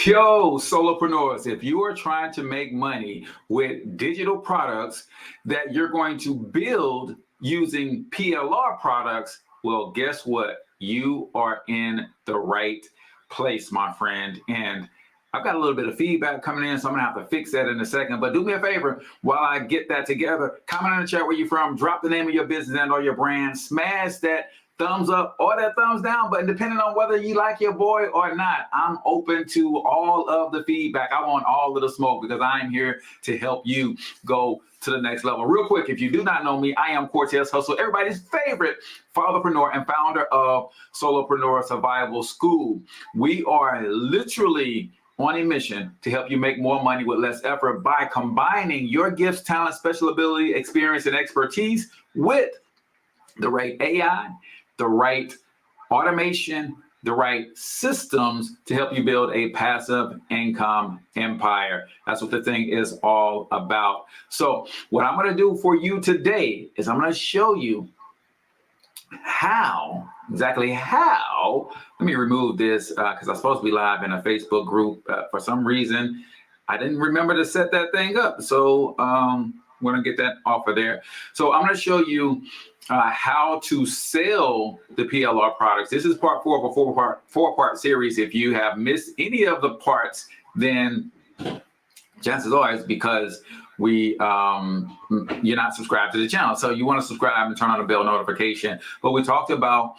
Yo, solopreneurs, if you are trying to make money with digital products that you're going to build using PLR products, well, guess what? You are in the right place, my friend. And I've got a little bit of feedback coming in, so I'm gonna have to fix that in a second. But do me a favor while I get that together. Comment in the chat where you're from, drop the name of your business and or your brand, smash that thumbs up or that thumbs down button, depending on whether you like your boy or not. I'm open to all of the feedback. I want all of the smoke because I'm here to help you go to the next level. Real quick, if you do not know me, I am Cortez Hustle, everybody's favorite fatherpreneur and founder of Solopreneur Survival School. We are literally on a mission to help you make more money with less effort by combining your gifts, talent, special ability, experience, and expertise with the right AI, the right automation, the right systems to help you build a passive income empire. That's what the thing is all about. So what I'm going to do for you today is I'm going to show you exactly how. Let me remove this because I'm supposed to be live in a Facebook group. For some reason, I didn't remember to set that thing up. So I'm going to get that off of there. So I'm going to show you how to sell the PLR products. This is part 4 of a four-part series. If you have missed any of the parts, then chances are it's because you're not subscribed to the channel. So you want to subscribe and turn on the bell notification. But we talked about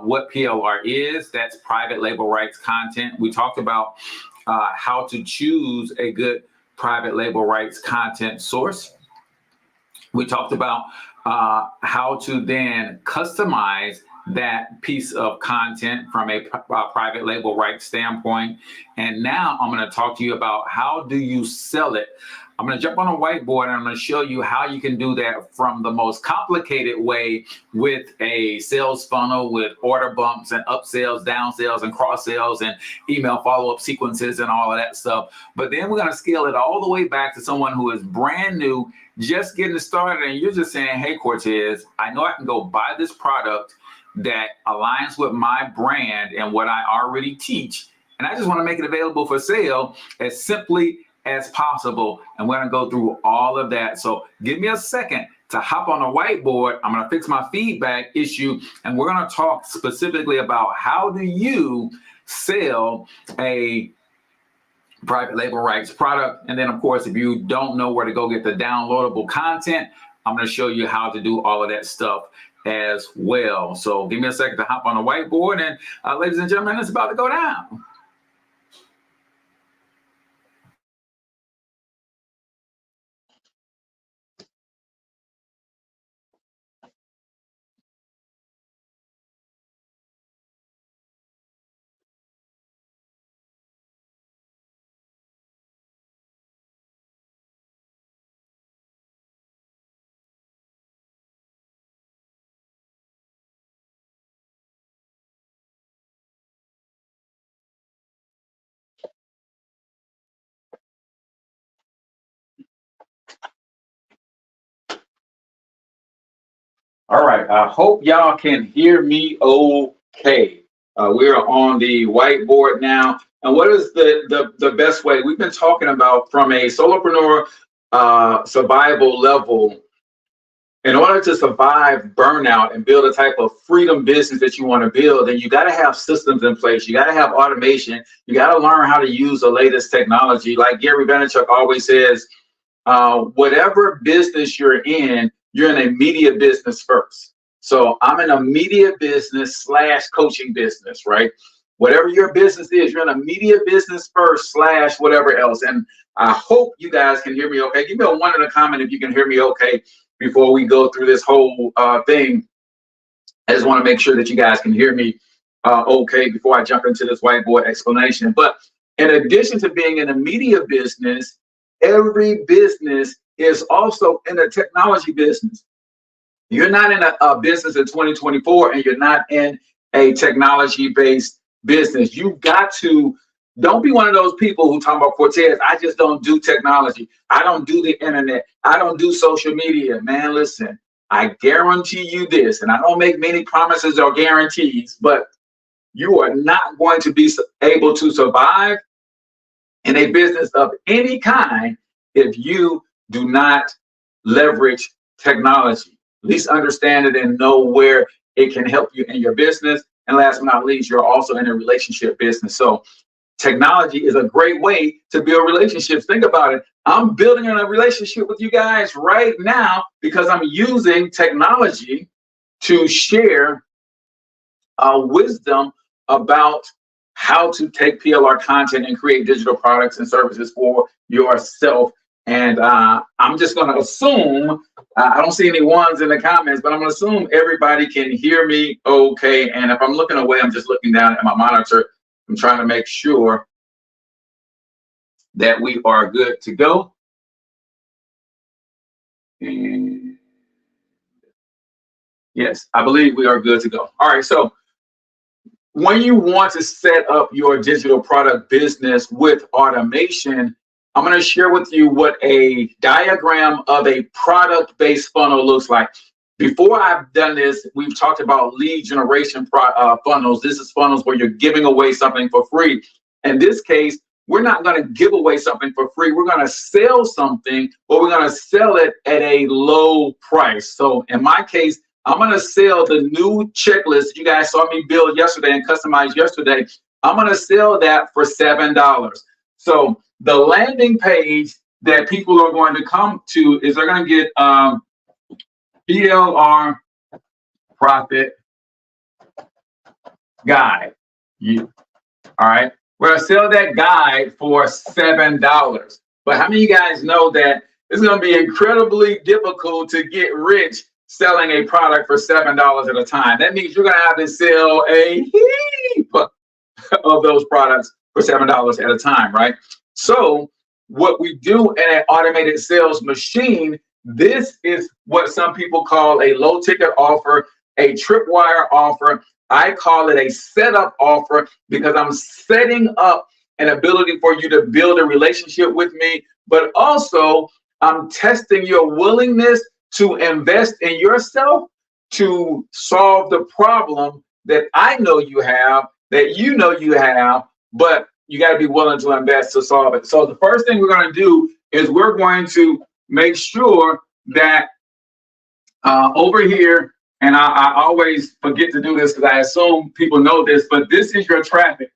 what PLR is. That's private label rights content. We talked about how to choose a good private label rights content source. We talked about how to then customize that piece of content from a private label rights standpoint. And now I'm going to talk to you about how do you sell it. I'm going to jump on a whiteboard and I'm going to show you how you can do that from the most complicated way with a sales funnel with order bumps and upsells, downsells, and cross sales and email follow-up sequences and all of that stuff. But then we're going to scale it all the way back to someone who is brand new, just getting started, and you're just saying, hey, Cortez, I know I can go buy this product that aligns with my brand and what I already teach, and I just want to make it available for sale as simply as possible. And we're going to go through all of that. So give me a second to hop on a whiteboard. I'm going to fix my feedback issue, and we're going to talk specifically about how do you sell a private label rights product. And then, of course, if you don't know where to go get the downloadable content, I'm going to show you how to do all of that stuff as well. So give me a second to hop on a whiteboard, and ladies and gentlemen, it's about to go down. All right, I hope y'all can hear me okay. We're on the whiteboard now. And what is the best way? We've been talking about from a solopreneur survival level. In order to survive burnout and build a type of freedom business that you want to build, then you got to have systems in place. You got to have automation. You got to learn how to use the latest technology. Like Gary Vaynerchuk always says, whatever business you're in a media business first. So I'm in a media business / coaching business, right? Whatever your business is, you're in a media business first / whatever else. And I hope you guys can hear me okay. Give me a 1 in the comment if you can hear me okay before we go through this whole thing. I just want to make sure that you guys can hear me okay before I jump into this whiteboard explanation. But in addition to being in a media business, every business is also in a technology business. You're not in a business in 2024 and you're not in a technology-based business. You've got to, don't be one of those people who talk about Cortez, I just don't do technology. I don't do the internet. I don't do social media. Man, listen, I guarantee you this, and I don't make many promises or guarantees, but you are not going to be able to survive in a business of any kind if you do not leverage technology. At least understand it and know where it can help you in your business. And last but not least, you're also in a relationship business. So technology is a great way to build relationships. Think about it. I'm building a relationship with you guys right now because I'm using technology to share wisdom about how to take PLR content and create digital products and services for yourself. And I'm just going to assume, I don't see any ones in the comments, but I'm going to assume everybody can hear me okay. And if I'm looking away, I'm just looking down at my monitor. I'm trying to make sure that we are good to go. And yes, I believe we are good to go. All right, so when you want to set up your digital product business with automation, I'm going to share with you what a diagram of a product-based funnel looks like. Before I've done this, we've talked about lead generation funnels. This is funnels where you're giving away something for free. In this case, we're not going to give away something for free. We're going to sell something, but we're going to sell it at a low price. So in my case, I'm going to sell the new checklist you guys saw me build yesterday and customize yesterday. I'm going to sell that for $7. So the landing page that people are going to come to is they're going to get PLR profit guide. All right. We're going to sell that guide for $7. But how many of you guys know that it's going to be incredibly difficult to get rich selling a product for $7 at a time? That means you're going to have to sell a heap of those products for $7 at a time, right? So what we do in an automated sales machine, this is what some people call a low ticket offer, a tripwire offer. I call it a setup offer because I'm setting up an ability for you to build a relationship with me, but also I'm testing your willingness to invest in yourself to solve the problem that I know you have, that you know you have, but you got to be willing to invest to solve it. So the first thing we're going to do is we're going to make sure that over here, and I always forget to do this because I assume people know this, but this is your traffic.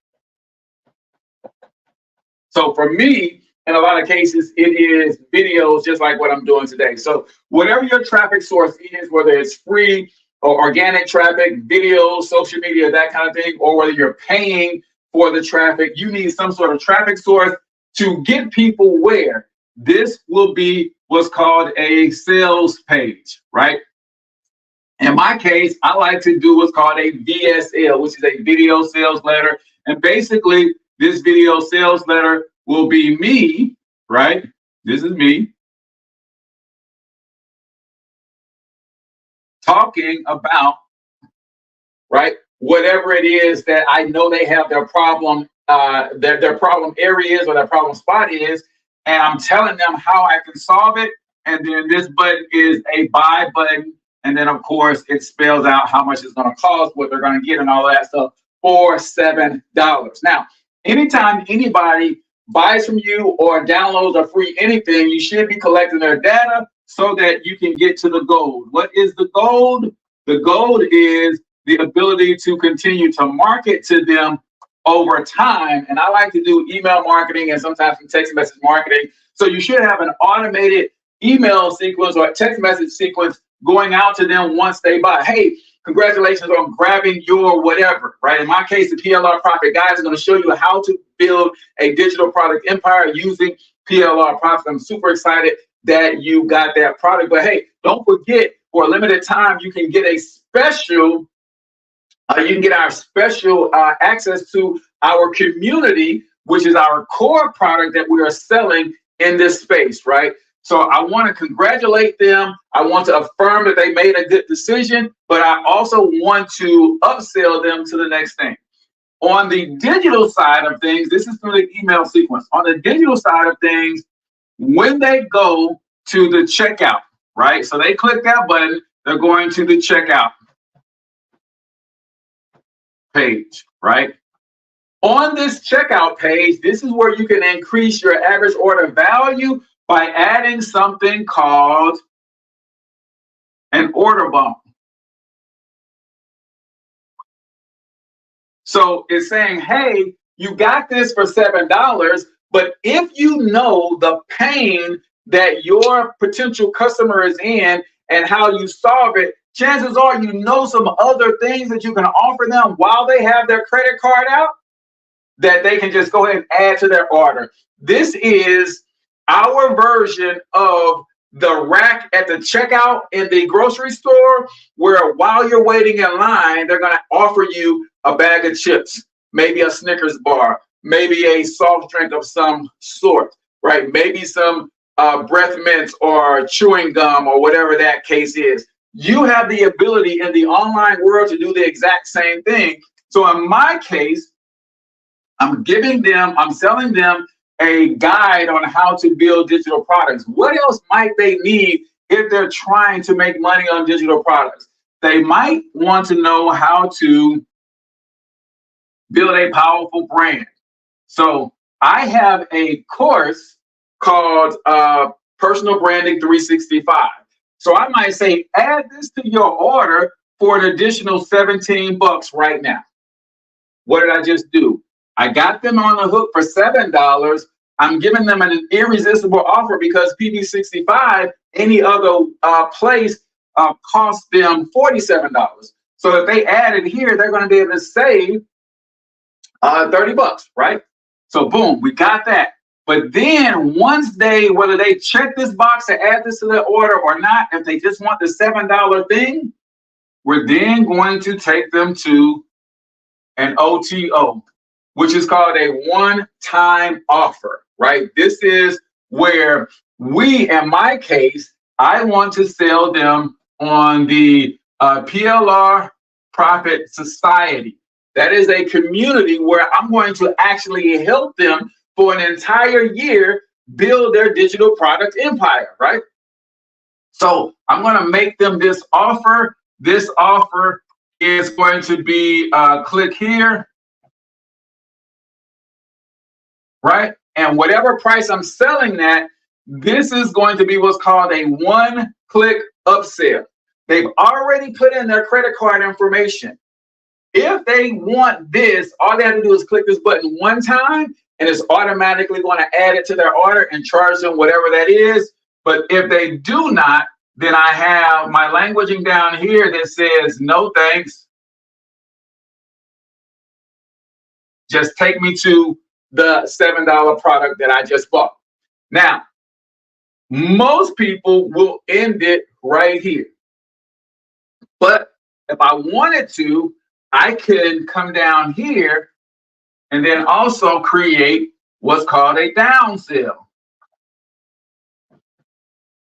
So for me, in a lot of cases, it is videos just like what I'm doing today. So whatever your traffic source is, whether it's free or organic traffic, videos, social media, that kind of thing, or whether you're paying for the traffic, you need some sort of traffic source to get people where. This will be what's called a sales page, right? In my case, I like to do what's called a VSL, which is a video sales letter. And basically, this video sales letter will be me, right? This is me talking about, right, whatever it is that I know they have their problem, their problem areas or their problem spot is, and I'm telling them how I can solve it. And then this button is a buy button. And then, of course, it spells out how much it's going to cost, what they're going to get, and all that stuff for $7. Now, anytime anybody buys from you or downloads a free anything, you should be collecting their data so that you can get to the gold. What is the gold? The gold is the ability to continue to market to them over time. And I like to do email marketing and sometimes some text message marketing. So you should have an automated email sequence or a text message sequence going out to them once they buy. Hey, congratulations on grabbing your whatever, right? In my case, the PLR Profit Guide is going to show you how to build a digital product empire using PLR Profit. I'm super excited that you got that product. But hey, don't forget, for a limited time, you can get a special, you can get our special access to our community, which is our core product that we are selling in this space, right? So I want to congratulate them. I want to affirm that they made a good decision, but I also want to upsell them to the next thing. On the digital side of things, this is through the email sequence. On the digital side of things, when they go to the checkout, right? So they click that button, they're going to the checkout page, right? On this checkout page, this is where you can increase your average order value by adding something called an order bump. So it's saying, hey, you got this for $7, but if you know the pain that your potential customer is in and how you solve it, chances are you know some other things that you can offer them while they have their credit card out that they can just go ahead and add to their order. This is our version of the rack at the checkout in the grocery store, where while you're waiting in line, they're going to offer you a bag of chips, maybe a Snickers bar, maybe a soft drink of some sort, right? Maybe some breath mints or chewing gum or whatever that case is. You have the ability in the online world to do the exact same thing. So in my case, I'm selling them a guide on how to build digital products. What else might they need if they're trying to make money on digital products? They might want to know how to build a powerful brand. So I have a course called Personal Branding 365. So I might say, add this to your order for an additional $17 right now. What did I just do? I got them on the hook for $7. I'm giving them an irresistible offer because PB65, any other place, costs them $47. So if they add it here, they're going to be able to save $30, right? So boom, we got that. But then once whether they check this box to add this to their order or not, if they just want the $7 thing, we're then going to take them to an OTO, which is called a one-time offer, right? This is where in my case, I want to sell them on the PLR Profit Society. That is a community where I'm going to actually help them for an entire year build their digital product empire, right? So I'm going to make them this offer. This offer is going to be click here, right? And whatever price I'm selling that, this is going to be what's called a one-click upsell. They've already put in their credit card information. If they want this, all they have to do is click this button one time, and it's automatically going to add it to their order and charge them whatever that is. But if they do not, then I have my languaging down here that says, no thanks. Just take me to the $7 product that I just bought. Now, most people will end it right here. But if I wanted to, I could come down here and then also create what's called a downsell.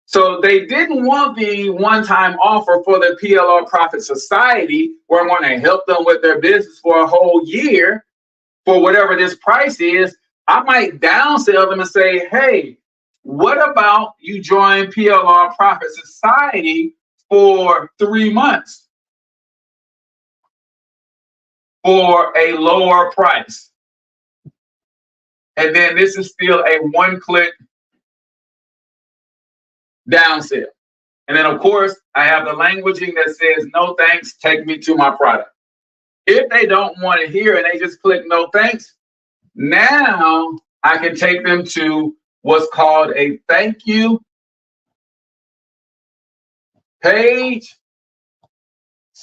So they didn't want the one-time offer for the PLR Profit Society, where I'm going to help them with their business for a whole year for whatever this price is. I might downsell them and say, hey, what about you join PLR Profit Society for 3 months for a lower price? And then this is still a one-click downsell. And then, of course, I have the languaging that says, no thanks, take me to my product. If they don't want it here and they just click no thanks, now I can take them to what's called a thank you page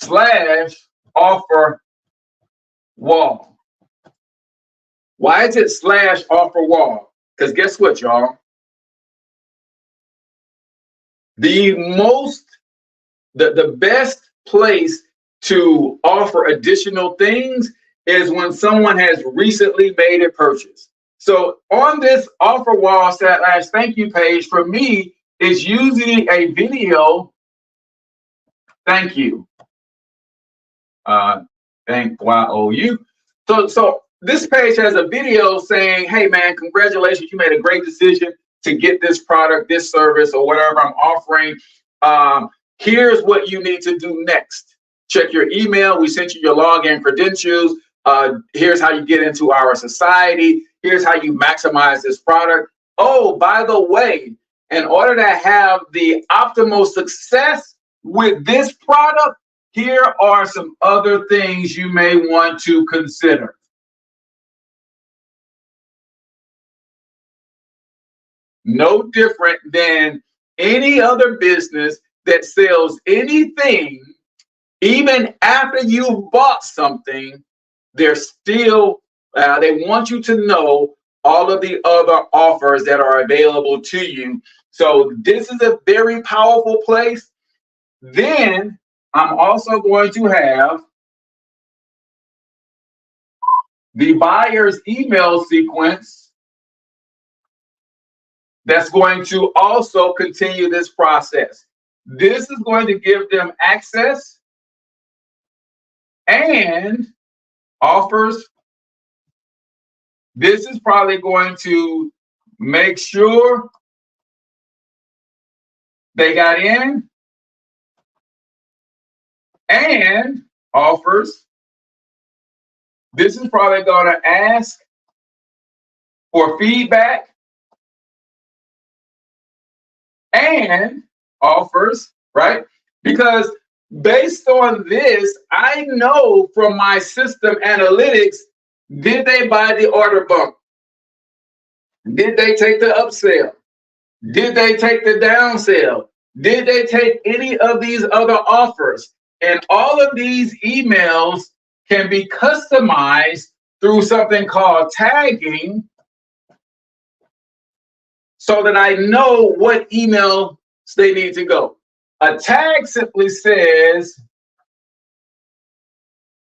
/ offer wall. Why is it / offer wall? Because guess what, y'all? The best place to offer additional things is when someone has recently made a purchase. So on this offer wall / thank you page, for me, it's usually a video. Thank you. Thank YOU. So this page has a video saying, hey man, congratulations, you made a great decision to get this product, this service, or whatever I'm offering. Here's what you need to do next. Check your email. We sent you your login credentials. Here's how you get into our society. Here's how you maximize this product. Oh, by the way, in order to have the optimal success with this product, here are some other things you may want to consider. No different than any other business that sells anything. Even after you've bought something, they're still, they want you to know all of the other offers that are available to you. So this is a very powerful place. Then I'm also going to have the buyer's email sequence that's going to also continue this process. This is going to give them access and offers. This is probably going to make sure they got in and offers. This is probably going to ask for feedback and offers, right? Because based on this, I know from my system analytics, did they buy the order bump? Did they take the upsell? Did they take the downsell? Did they take any of these other offers? And all of these emails can be customized through something called tagging so that I know what emails they need to go. A tag simply says,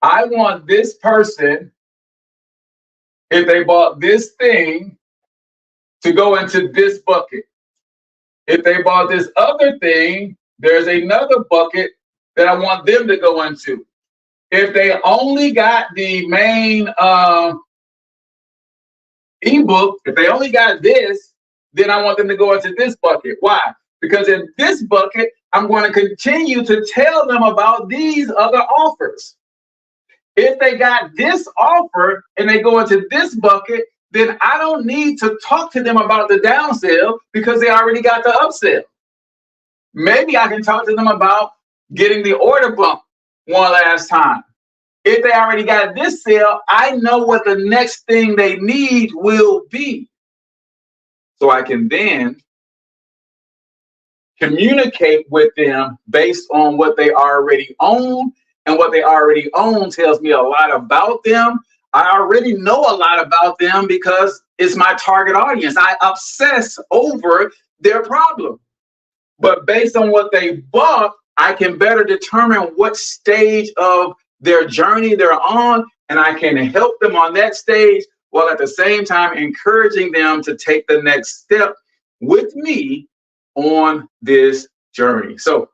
I want this person, if they bought this thing, to go into this bucket. If they bought this other thing, there's another bucket that I want them to go into. If they only got the main ebook, if they only got this, then I want them to go into this bucket. Why? Because in this bucket, I'm going to continue to tell them about these other offers. If they got this offer and they go into this bucket, then I don't need to talk to them about the downsell because they already got the upsell. Maybe I can talk to them about getting the order bump one last time. If they already got this sale, I know what the next thing they need will be. So I can then communicate with them based on what they already own, and what they already own tells me a lot about them. I already know a lot about them because it's my target audience. I obsess over their problem. But based on what they bought, I can better determine what stage of their journey they're on, and I can help them on that stage while at the same time encouraging them to take the next step with me on this journey. So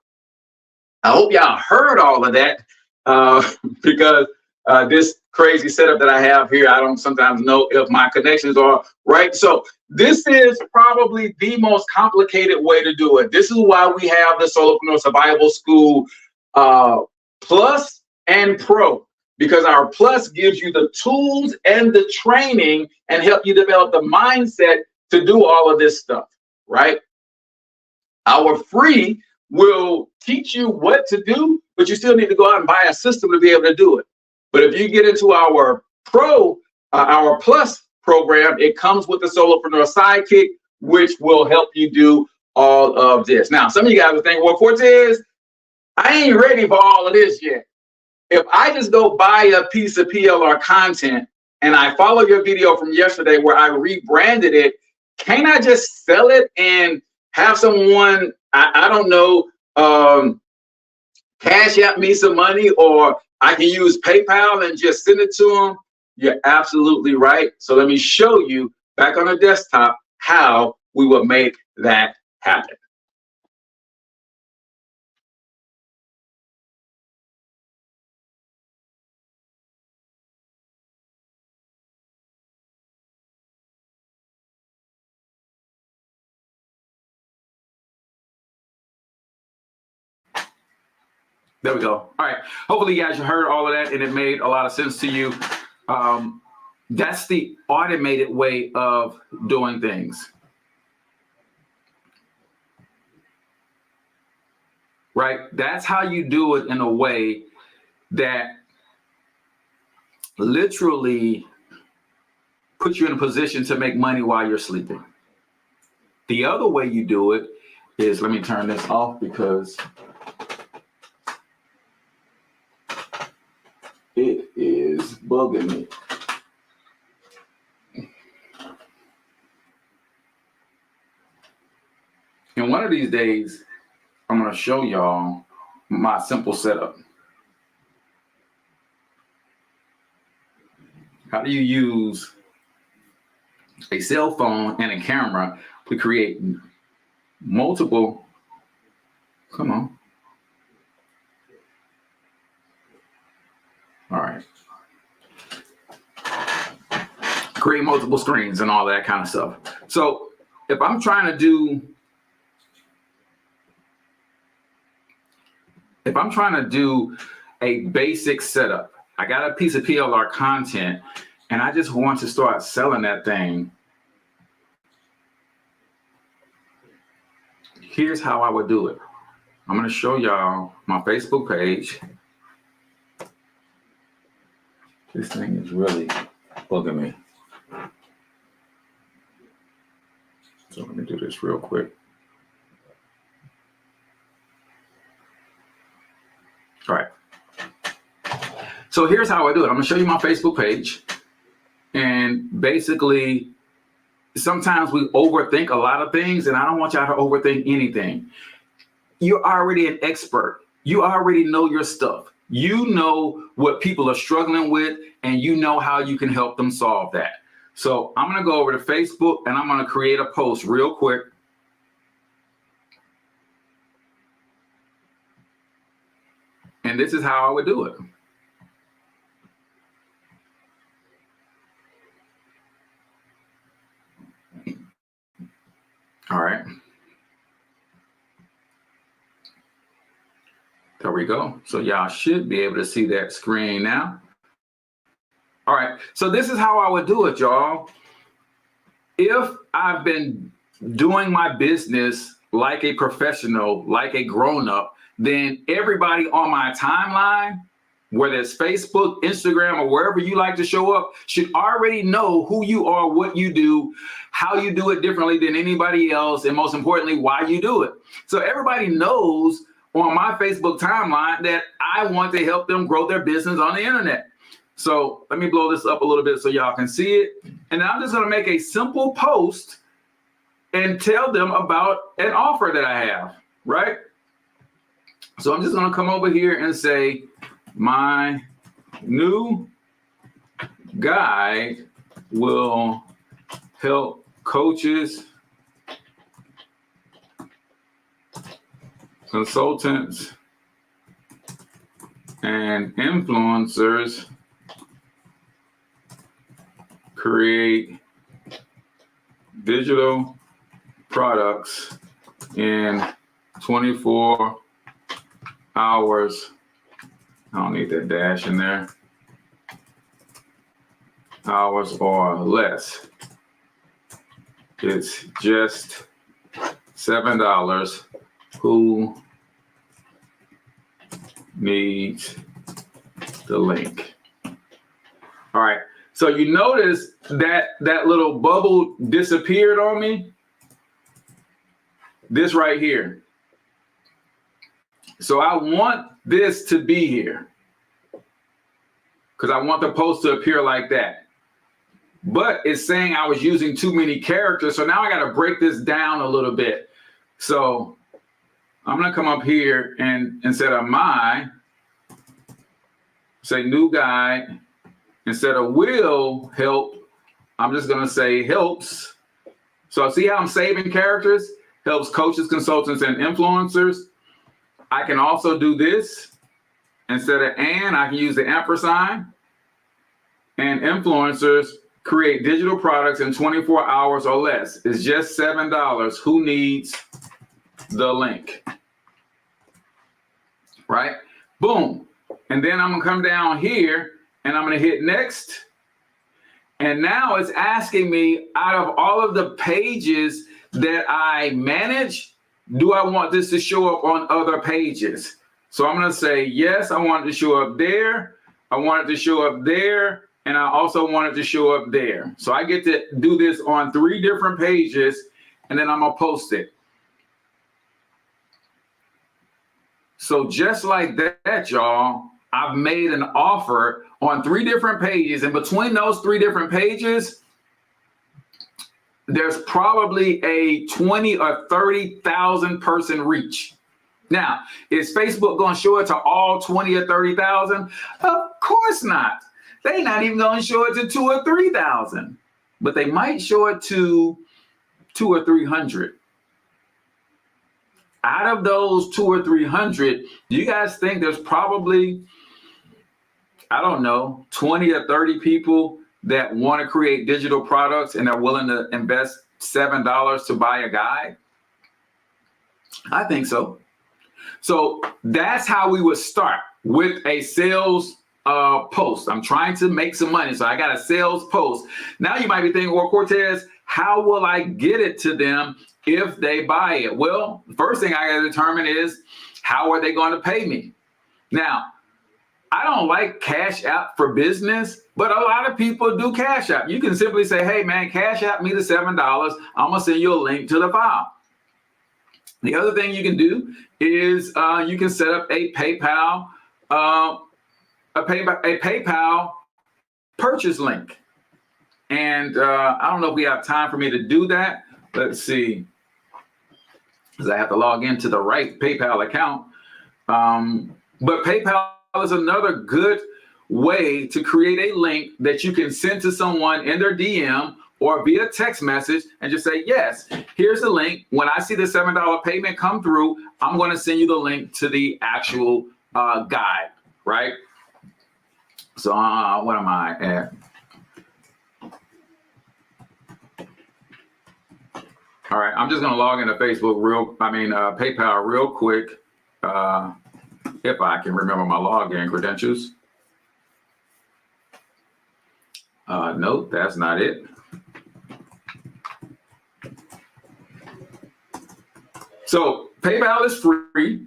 I hope y'all heard all of that because this crazy setup that I have here, I don't sometimes know if my connections are right. So this is probably the most complicated way to do it. This is why we have the Solopreneur Survival School Plus and Pro, because our Plus gives you the tools and the training and help you develop the mindset to do all of this stuff, right? Our free will teach you what to do, but you still need to go out and buy a system to be able to do it. But if you get into our Pro, our Plus program, it comes with the Solopreneur Sidekick, which will help you do all of this. Now, some of you guys are thinking, well, Cortez, I ain't ready for all of this yet. If I just go buy a piece of PLR content and I follow your video from yesterday where I rebranded it, can't I just sell it and have someone, I don't know, cash out me some money, or I can use PayPal and just send it to them? You're absolutely right. So let me show you back on the desktop how we will make that happen. There we go. All right. Hopefully you guys heard all of that and it made a lot of sense to you. That's the automated way of doing things. Right? That's how you do it in a way that literally puts you in a position to make money while you're sleeping. The other way you do it is, let me turn this off because it is bugging me. And one of these days, I'm going to show y'all my simple setup. How do you use a cell phone and a camera to create multiple, come on. All right. Create multiple screens and all that kind of stuff. So if I'm trying to do a basic setup, I got a piece of PLR content and I just want to start selling that thing. Here's how I would do it. I'm going to show y'all my Facebook page. This thing is really bugging me. So let me do this real quick. All right. So here's how I do it. I'm going to show you my Facebook page. And basically, sometimes we overthink a lot of things, and I don't want y'all to overthink anything. You're already an expert. You already know your stuff. You know what people are struggling with, and you know how you can help them solve that. So I'm going to go over to Facebook, and I'm going to create a post real quick. And this is how I would do it. All right. There we go. So y'all should be able to see that screen now. All right. So this is how I would do it, y'all. If I've been doing my business like a professional, like a grown-up, then everybody on my timeline, whether it's Facebook, Instagram, or wherever you like to show up, should already know who you are, what you do, how you do it differently than anybody else, and most importantly, why you do it. So everybody knows on my Facebook timeline that I want to help them grow their business on the internet. So let me blow this up a little bit so y'all can see it. And I'm just going to make a simple post and tell them about an offer that I have, right? So I'm just going to come over here and say, my new guide will help coaches, consultants, and influencers create digital products in 24 hours. I don't need that dash in there. Hours or less. It's just $7. Who needs the link? All right. So you notice that that little bubble disappeared on me. This right here. So I want this to be here because I want the post to appear like that. But it's saying I was using too many characters. So now I got to break this down a little bit. So I'm going to come up here and instead of my, say new guide, instead of will help, I'm just going to say helps. So see how I'm saving characters? Helps coaches, consultants, and influencers. I can also do this. Instead of and, I can use the ampersand. And influencers create digital products in 24 hours or less. It's just $7. Who needs the link? Right? Boom. And then I'm going to come down here and I'm going to hit next. And now it's asking me, out of all of the pages that I manage, do I want this to show up on other pages? So I'm going to say, yes, I want it to show up there. I want it to show up there. And I also want it to show up there. So I get to do this on 3 different pages, and then I'm going to post it. So just like that, y'all, I've made an offer on 3 different pages. And between those 3 different pages, there's probably a 20 or 30,000 person reach. Now, is Facebook going to show it to all 20 or 30,000? Of course not. They're not even going to show it to 2 or 3,000, but they might show it to 200 or 300. Out of those 200 or 300, do you guys think there's probably, I don't know, 20 or 30 people that want to create digital products and are willing to invest $7 to buy a guide? I think so. So that's how we would start, with a sales post. I'm trying to make some money, so I got a sales post. Now you might be thinking, well, Cortez, how will I get it to them if they buy it? Well, the first thing I got to determine is, how are they going to pay me? Now, I don't like Cash App for business, but a lot of people do Cash App. You can simply say, hey, man, Cash App me the $7. I'm going to send you a link to the file. The other thing you can do is you can set up a PayPal purchase link. And I don't know if we have time for me to do that. Let's see, because I have to log into the right PayPal account. But PayPal is another good way to create a link that you can send to someone in their DM or via text message and just say, yes, here's the link. When I see the $7 payment come through, I'm going to send you the link to the actual guide, right? So what am I at? All right, I'm just going to log into PayPal real quick, if I can remember my login credentials. Nope, that's not it. So PayPal is free.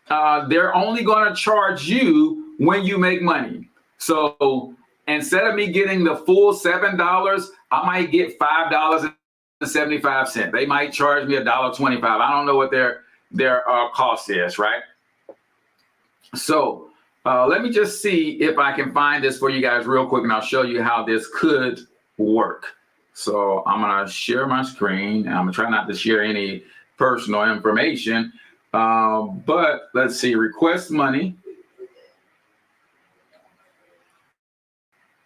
They're only going to charge you when you make money. So instead of me getting the full $7, I might get $5.75. They might charge me $1.25. I don't know what their cost is, right? So let me just see if I can find this for you guys real quick, and I'll show you how this could work. So I'm going to share my screen. I'm going to try not to share any personal information, but let's see, request money.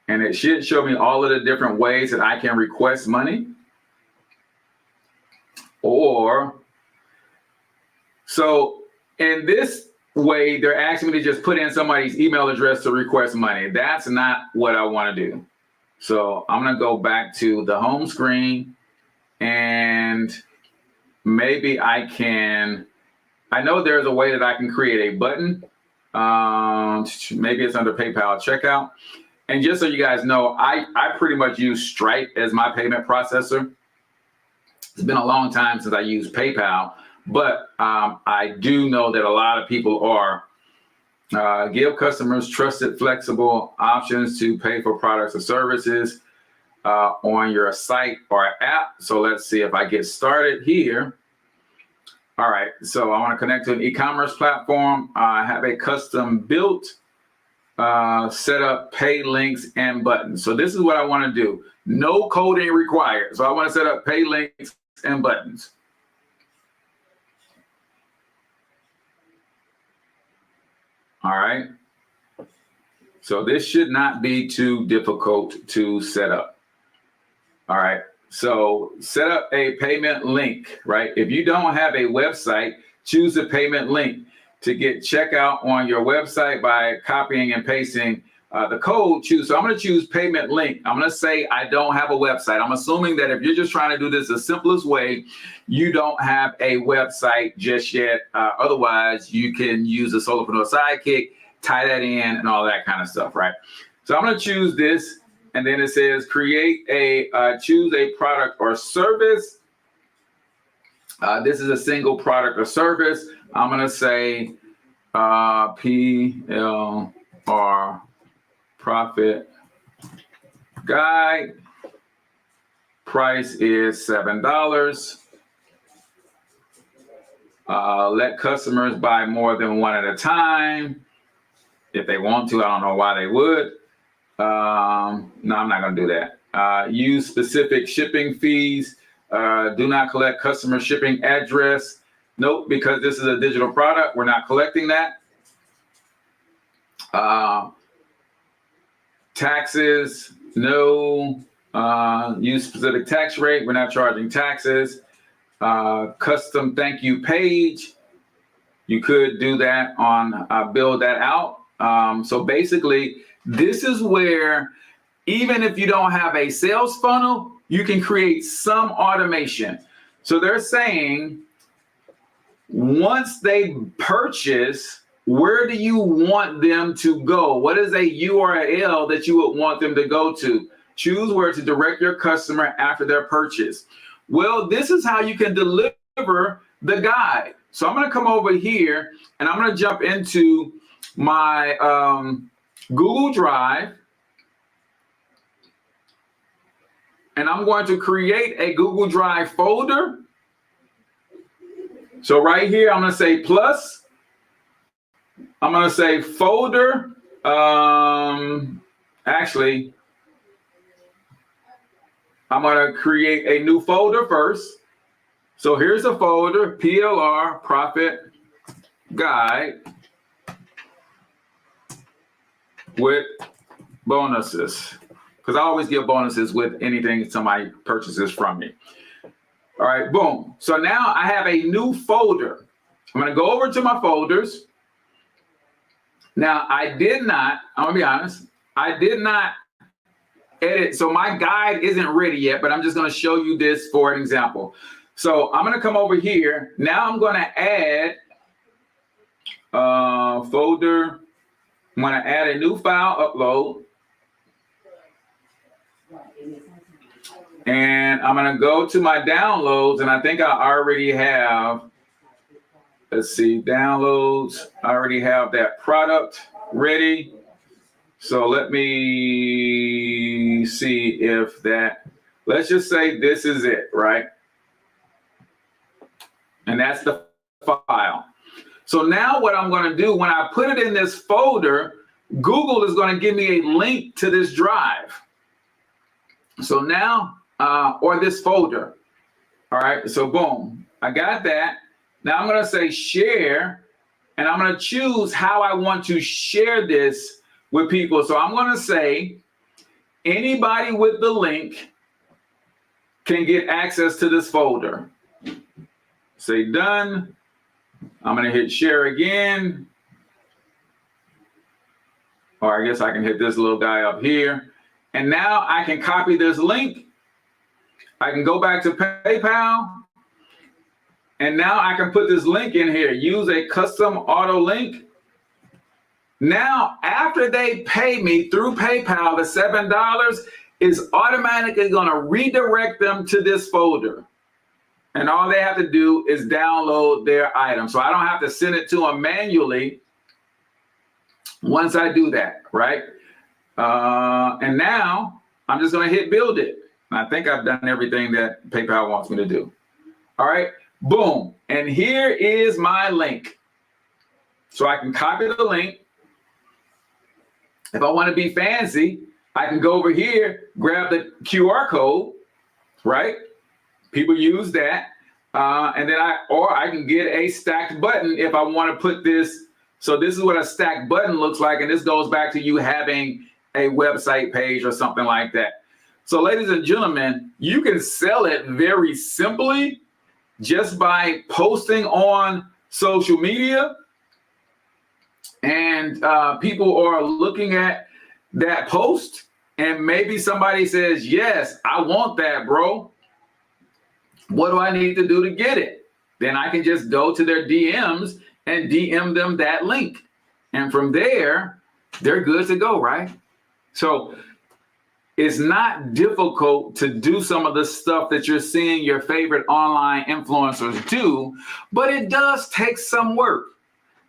And it should show me all of the different ways that I can request money. So in this way, they're asking me to just put in somebody's email address to request money. That's not what I want to do. So I'm going to go back to the home screen, and maybe I know there's a way that I can create a button. Maybe it's under PayPal checkout. And just so you guys know, I pretty much use Stripe as my payment processor. It's been a long time since I used PayPal, but I do know that a lot of people are give customers trusted, flexible options to pay for products or services on your site or app. So let's see if I get started here. All right, so I want to connect to an e-commerce platform. I have a custom built set up pay links and buttons. So this is what I want to do. No coding required. So I want to set up pay links and buttons. All right. So this should not be too difficult to set up. All right. So set up a payment link, right? If you don't have a website, choose a payment link to get checkout on your website by copying and pasting the code. So I'm going to choose payment link. I'm going to say I don't have a website. I'm assuming that if you're just trying to do this the simplest way, you don't have a website just yet. Otherwise, you can use a Solopreneur Sidekick, tie that in and all that kind of stuff, right? So I'm going to choose this, and then it says create choose a product or service. This is a single product or service. I'm going to say PLR profit guide. Price is $7. Let customers buy more than one at a time. If they want to, I don't know why they would. No, I'm not going to do that. Use specific shipping fees. Do not collect customer shipping address. Nope, because this is a digital product, we're not collecting that. Taxes, no. Use specific tax rate, we're not charging taxes. Custom thank you page, you could do that on build that out. So basically, this is where even if you don't have a sales funnel, you can create some automation. So they're saying once they purchase, where do you want them to go? What is a URL that you would want them to go to? Choose where to direct your customer after their purchase. Well, this is how you can deliver the guide. So I'm going to come over here and I'm going to jump into my Google Drive. And I'm going to create a Google Drive folder. So right here, I'm going to say plus. I'm going to say folder. Actually, I'm going to create a new folder first. So here's a folder, PLR Profit Guide with bonuses. Because I always give bonuses with anything somebody purchases from me. All right, boom. So now I have a new folder. I'm going to go over to my folders. Now, I'm going to be honest, I did not edit. So my guide isn't ready yet, but I'm just going to show you this for an example. So I'm going to come over here. Now I'm going to add folder. I'm going to add a new file, upload. And I'm going to go to my downloads, and I think I already have, let's see, downloads. I already have that product ready. So let me see if that, let's just say this is it, right? And that's the file. So now what I'm going to do, when I put it in this folder, Google is going to give me a link to this drive. So now, or this folder. All right, so boom, I got that. Now I'm going to say share, and I'm going to choose how I want to share this with people. So I'm going to say anybody with the link can get access to this folder. Say done. I'm going to hit share again. Or I guess I can hit this little guy up here. And now I can copy this link. I can go back to PayPal. And now I can put this link in here. Use a custom auto link. Now, after they pay me through PayPal, the $7 is automatically going to redirect them to this folder. And all they have to do is download their item. So I don't have to send it to them manually once I do that, right? And now I'm just going to hit build it. And I think I've done everything that PayPal wants me to do. All right, boom. And here is my link. So I can copy the link. If I want to be fancy, I can go over here, grab the QR code, right? People use that. And then I can get a stacked button if I want to put this. So this is what a stacked button looks like. And this goes back to you having a website page or something like that. So ladies and gentlemen, you can sell it very simply just by posting on social media. And people are looking at that post, and maybe somebody says, yes, I want that, bro. What do I need to do to get it? Then I can just go to their DMs and DM them that link. And from there, they're good to go, right? So It's not difficult to do some of the stuff that you're seeing your favorite online influencers do, but it does take some work.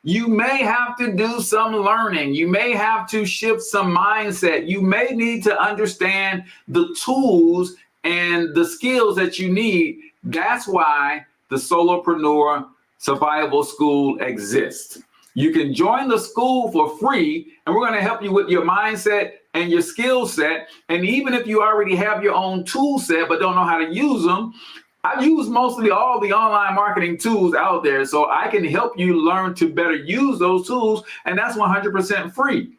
You may have to do some learning. You may have to shift some mindset. You may need to understand the tools and the skills that you need. That's why the Solopreneur Survival School exists. You can join the school for free, and we're going to help you with your mindset and your skill set. And even if you already have your own tool set but don't know how to use them, I use mostly all the online marketing tools out there, so I can help you learn to better use those tools, and that's 100% free.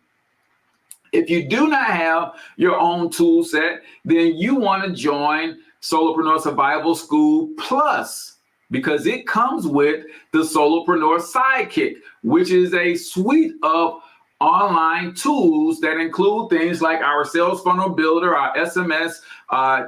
If you do not have your own tool set, then you want to join Solopreneur Survival School Plus, because it comes with the Solopreneur Sidekick, which is a suite of online tools that include things like our sales funnel builder, our SMS,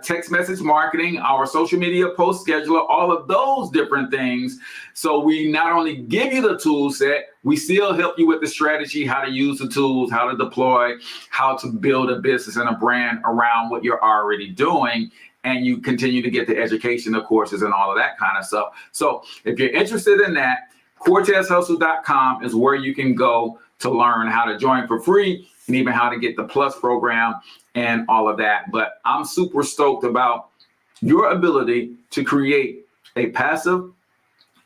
text message marketing, our social media post scheduler, all of those different things. So we not only give you the tool set, we still help you with the strategy, how to use the tools, how to deploy, how to build a business and a brand around what you're already doing. And you continue to get the education, the courses, and all of that kind of stuff. So if you're interested in that, CortezHustle.com is where you can go to learn how to join for free and even how to get the Plus program and all of that. But I'm super stoked about your ability to create a passive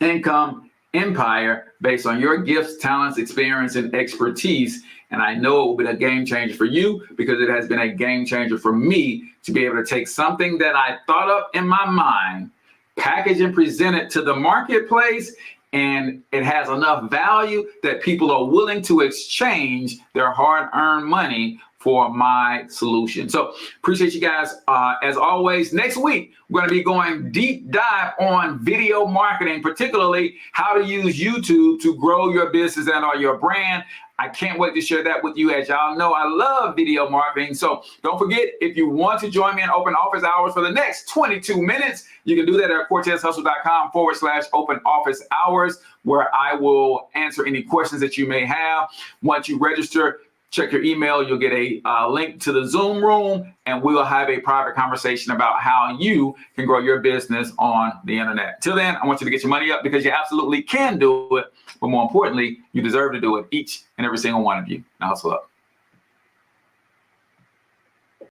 income empire based on your gifts, talents, experience, and expertise. And I know it will be a game changer for you, because it has been a game changer for me to be able to take something that I thought up in my mind, package and present it to the marketplace, and it has enough value that people are willing to exchange their hard-earned money for my solution. So appreciate you guys. As always, next week, we're going to be going deep dive on video marketing, particularly how to use YouTube to grow your business and or your brand. I can't wait to share that with you. As y'all know, I love video marketing. So don't forget, if you want to join me in open office hours for the next 22 minutes, you can do that at CortezHustle.com/open office hours, where I will answer any questions that you may have. Once you register, check your email, you'll get a link to the Zoom room, and we'll have a private conversation about how you can grow your business on the internet. Till then, I want you to get your money up, because you absolutely can do it. But more importantly, you deserve to do it, each and every single one of you. Now hustle up.